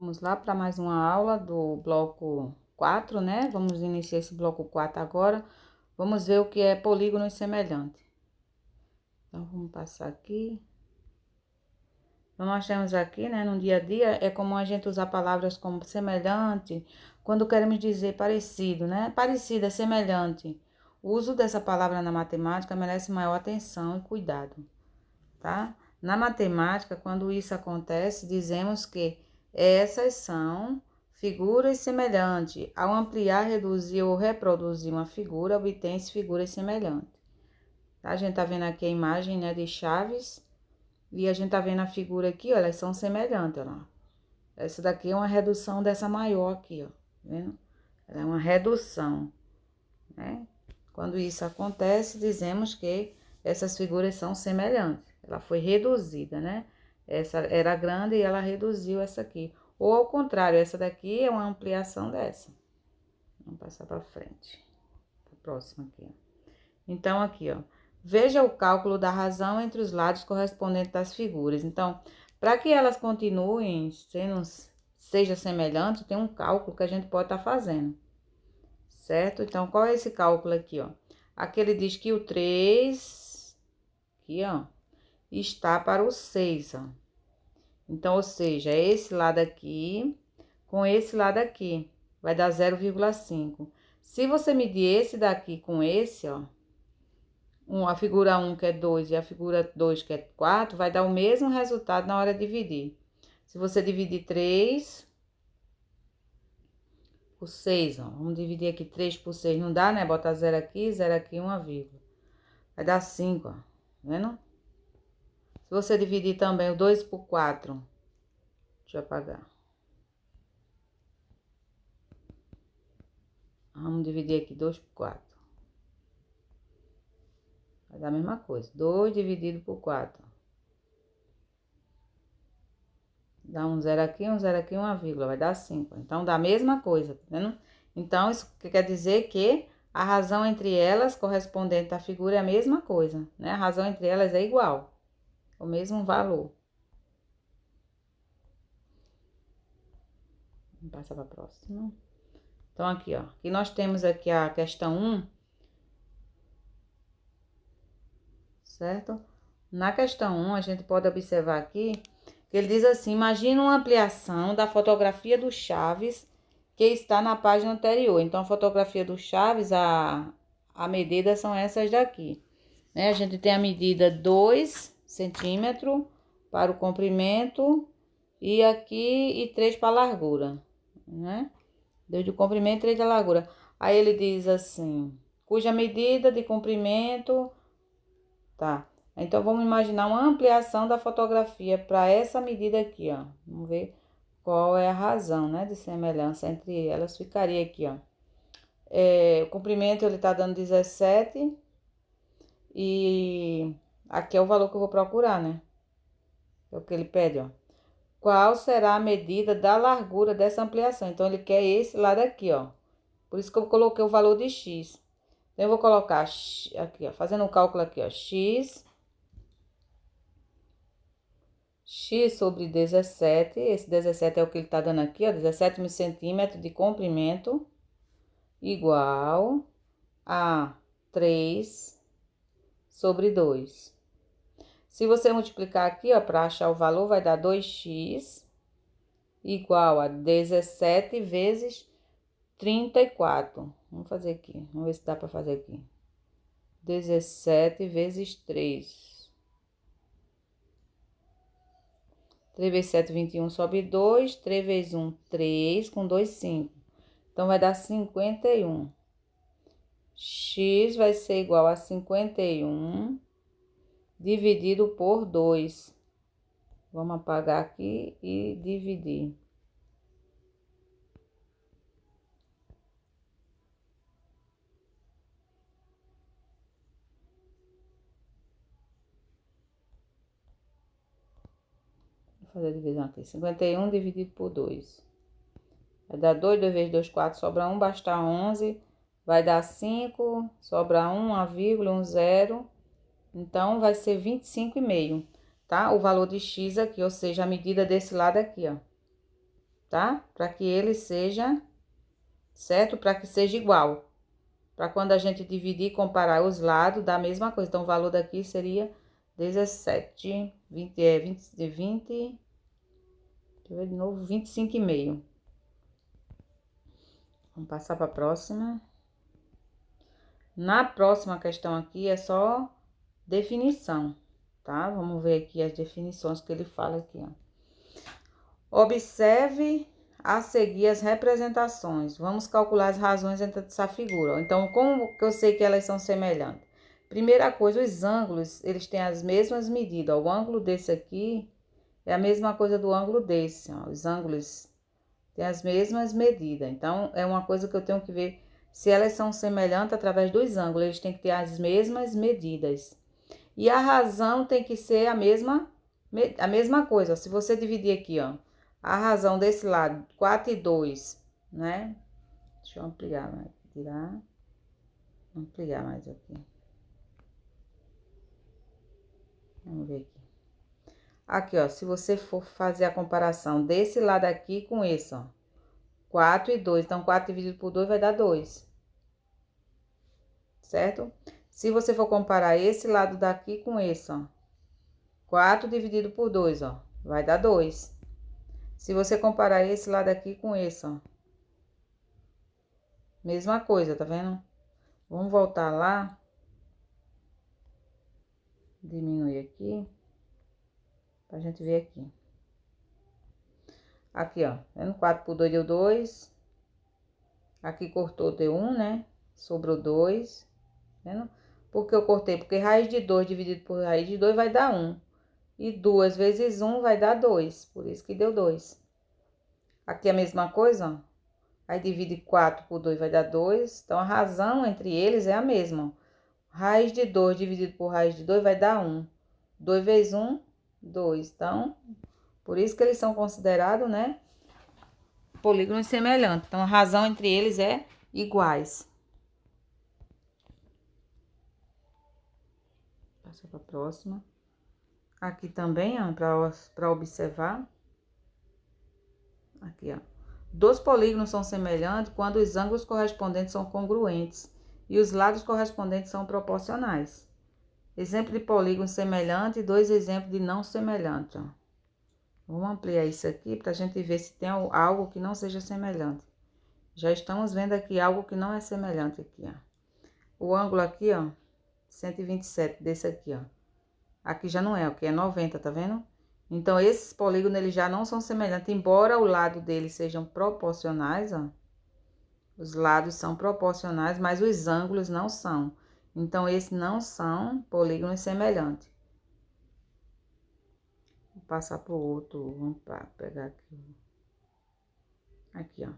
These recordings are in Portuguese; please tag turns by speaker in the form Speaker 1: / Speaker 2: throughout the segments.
Speaker 1: Vamos lá para mais uma aula do bloco 4, né? Vamos iniciar esse bloco 4 agora. Vamos ver o que é polígono semelhante. Então, vamos passar aqui. Então, nós temos aqui, né, no dia a dia, é comum a gente usar palavras como semelhante, quando queremos dizer parecido, né? Parecido é semelhante. O uso dessa palavra na matemática merece maior atenção e cuidado, tá? Na matemática, quando isso acontece, dizemos que essas são figuras semelhantes. Ao ampliar, reduzir ou reproduzir uma figura, obtém-se figuras semelhantes. Tá? A gente tá vendo aqui a imagem, né, de chaves. E a gente tá vendo a figura aqui, ó, elas são semelhantes, ó. Essa daqui é uma redução dessa maior aqui, ó. Tá vendo? Ela é uma redução, né? Quando isso acontece, dizemos que essas figuras são semelhantes. Ela foi reduzida, né? Essa era grande e ela reduziu essa aqui. Ou ao contrário, essa daqui é uma ampliação dessa. Vamos passar para frente. A próxima aqui, ó. Então, aqui, ó. Veja o cálculo da razão entre os lados correspondentes das figuras. Então, para que elas continuem seja semelhante, tem um cálculo que a gente pode estar fazendo. Certo? Então, qual é esse cálculo aqui, ó? Aqui ele diz que o 3, aqui, ó, está para o 6, ó. Então, ou seja, esse lado aqui com esse lado aqui, vai dar 0,5. Se você medir esse daqui com esse, ó, a figura 1 que é 2 e a figura 2 que é 4, vai dar o mesmo resultado na hora de dividir. Se você dividir 3 por 6, ó, vamos dividir aqui 3 por 6, não dá, né? Botar 0 aqui, uma vírgula. Vai dar 5, ó, tá vendo? Se você dividir também o 2 por 4, deixa eu apagar. Vamos dividir aqui 2 por 4. Vai dar a mesma coisa. 2 dividido por 4. Dá um 0 aqui, uma vírgula. Vai dar 5. Então, dá a mesma coisa, tá vendo? Então, isso quer dizer que a razão entre elas, correspondente à figura, é a mesma coisa, né? A razão entre elas é igual. O mesmo valor. Vamos passar para a próxima. Então, aqui, ó. Aqui nós temos aqui a questão 1. Certo? Na questão 1, a gente pode observar aqui que ele diz assim: imagina uma ampliação da fotografia do Chaves que está na página anterior. Então, a fotografia do Chaves, a medida são essas daqui, né? A gente tem a medida 2 centímetros para o comprimento e aqui e 3 para a largura, né? 2 de comprimento e 3 da largura. Aí ele diz assim, cuja medida de comprimento, tá? Então, vamos imaginar uma ampliação da fotografia para essa medida aqui, ó. Vamos ver qual é a razão, né, de semelhança entre elas. Ficaria aqui, ó. O comprimento, ele tá dando 17. E aqui é o valor que eu vou procurar, né? É o que ele pede, ó. Qual será a medida da largura dessa ampliação? Então, ele quer esse lado aqui, ó. Por isso que eu coloquei o valor de x. Então, eu vou colocar aqui, ó. Fazendo o cálculo aqui, ó. X sobre 17, esse 17 é o que ele tá dando aqui, ó, 17 centímetros de comprimento, igual a 3 sobre 2. Se você multiplicar aqui, ó, para achar o valor, vai dar 2x igual a 17 vezes 34. Vamos fazer aqui, vamos ver se dá para fazer aqui. 17 vezes 3. 3 vezes 7, 21, sobe 2. 3 vezes 1, 3. Com 2, 5. Então, vai dar 51. X vai ser igual a 51 dividido por 2. Vamos apagar aqui e dividir. Vou fazer a divisão aqui. 51 dividido por 2. Vai dar 2, 2 vezes 2, 4, sobra 1, basta 11. Vai dar 5, sobra 1, uma vírgula, um zero. Então, vai ser 25,5, tá? O valor de x aqui, ou seja, a medida desse lado aqui, ó. tá? Para que ele seja, certo? Para que seja igual. Para quando a gente dividir e comparar os lados, dá a mesma coisa. Então, o valor daqui seria 17, 20, 20, deixa eu ver de novo, 25,5. Vamos passar para a próxima. Na próxima questão aqui é só definição, tá? Vamos ver aqui as definições que ele fala aqui, ó. Observe a seguir as representações. Vamos calcular as razões entre essa figura. Então, como que eu sei que elas são semelhantes? Primeira coisa, os ângulos, eles têm as mesmas medidas. O ângulo desse aqui é a mesma coisa do ângulo desse, ó. Os ângulos têm as mesmas medidas. Então, é uma coisa que eu tenho que ver se elas são semelhantes através dos ângulos. Eles têm que ter as mesmas medidas. E a razão tem que ser a mesma coisa. Se você dividir aqui, ó, a razão desse lado, 4 e 2, né? Deixa eu ampliar mais, ampliar mais aqui. Vamos ver aqui. Aqui, ó, se você for fazer a comparação desse lado aqui com esse, ó, 4 e 2. Então, 4 dividido por 2 vai dar 2. Certo? Se você for comparar esse lado daqui com esse, ó, 4 dividido por 2, ó, vai dar 2. Se você comparar esse lado aqui com esse, ó, mesma coisa, tá vendo? Vamos voltar lá. Diminuir aqui. Pra gente ver aqui. Aqui, ó. Vendo? 4 por 2 deu 2. Aqui cortou, deu 1, né? Sobrou 2. Vendo? Por que eu cortei? Porque raiz de 2 dividido por raiz de 2 vai dar 1. E 2 vezes 1 vai dar 2. Por isso que deu 2. Aqui a mesma coisa, ó. Aí divide 4 por 2 vai dar 2. Então, a razão entre eles é a mesma. Raiz de 2 dividido por raiz de 2 vai dar 1. 2 vezes 1, 2. Então, por isso que eles são considerados, né, polígonos semelhantes. Então, a razão entre eles é iguais. Passa para a próxima. Aqui também, ó, para observar. Aqui, ó. Dois polígonos são semelhantes quando os ângulos correspondentes são congruentes e os lados correspondentes são proporcionais. Exemplo de polígono semelhante e 2 exemplos de não semelhante, ó. Vamos ampliar isso aqui para a gente ver se tem algo que não seja semelhante. Já estamos vendo aqui algo que não é semelhante aqui, ó. O ângulo aqui, ó, 127 desse aqui, ó. Aqui já não é, aqui é 90, tá vendo? Então, esses polígonos, eles já não são semelhantes, embora o lado deles sejam proporcionais, ó. Os lados são proporcionais, mas os ângulos não são. Então, esses não são polígonos semelhantes. Vou passar pro outro, vamos pegar aqui. Aqui, ó.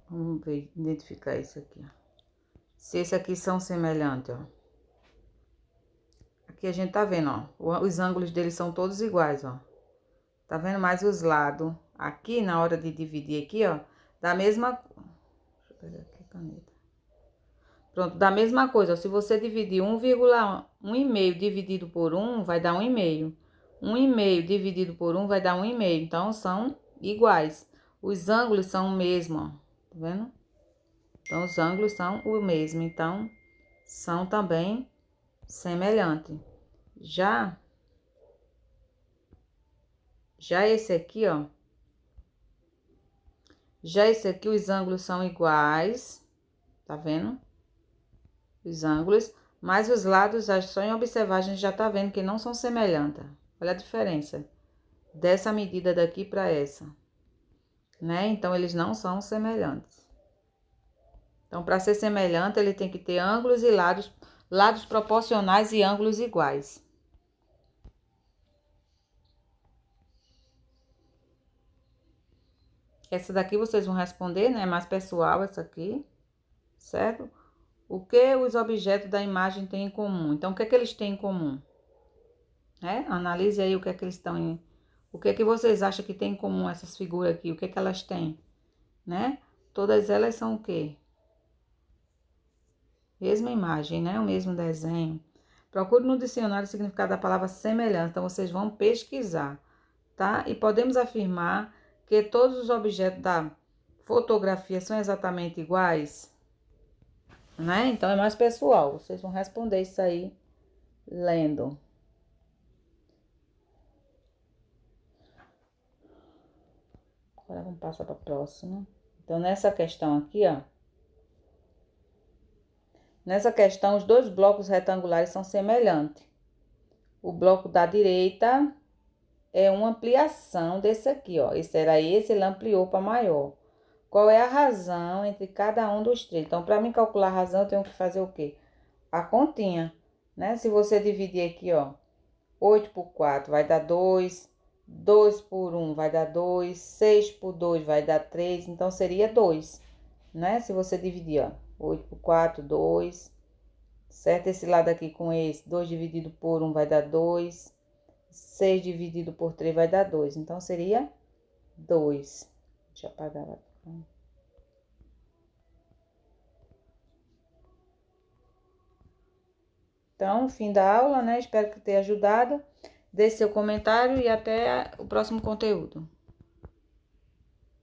Speaker 1: Vamos ver, identificar isso aqui, ó. Se esse aqui são semelhantes, ó. Aqui a gente tá vendo, ó. Os ângulos deles são todos iguais, ó. Tá vendo? Mais os lados. Aqui, na hora de dividir aqui, ó. Da mesma... Deixa eu pegar aqui a caneta. Pronto, da mesma coisa. Ó, se você dividir 1,5 dividido por 1, vai dar 1,5. 1,5 dividido por 1 vai dar 1,5. Então, são iguais. Os ângulos são o mesmo, ó. Tá vendo? Então, os ângulos são o mesmo. Então, são também semelhantes. Já esse aqui, ó. Já esse aqui, os ângulos são iguais. Tá vendo? Os ângulos. Mas os lados, só em observar, a gente já tá vendo que não são semelhantes. Olha a diferença dessa medida daqui para essa. Né? Então, eles não são semelhantes. Então, para ser semelhante, ele tem que ter ângulos e lados proporcionais e ângulos iguais. Essa daqui vocês vão responder, né? É mais pessoal essa aqui, certo? O que os objetos da imagem têm em comum? Então, o que é que eles têm em comum? Analise aí o que é que eles estão em... O que é que vocês acham que tem em comum essas figuras aqui? O que é que elas têm? Né? Todas elas são o quê? Mesma imagem, né? O mesmo desenho. Procure no dicionário o significado da palavra semelhança. Então, vocês vão pesquisar. tá? E podemos afirmar que todos os objetos da fotografia são exatamente iguais, né? Então, é mais pessoal. Vocês vão responder isso aí lendo. Agora, vamos passar para a próxima. Então, nessa questão aqui, ó. Nessa questão, os dois blocos retangulares são semelhantes. O bloco da direita é uma ampliação desse aqui, ó. Esse era esse, ele ampliou para maior. Qual é a razão entre cada um dos três? Então, para mim calcular a razão, eu tenho que fazer o quê? A continha, né? Se você dividir aqui, ó, 8 por 4 vai dar 2, 2 por 1 vai dar 2, 6 por 2 vai dar 3, então seria 2, né? Se você dividir, ó, 8 por 4, 2, certo? Esse lado aqui com esse, 2 dividido por 1 vai dar 2, 6 dividido por 3 vai dar 2, então seria 2. Deixa eu apagar lá. Então, fim da aula, né? Espero que tenha ajudado. Deixe seu comentário e até o próximo conteúdo.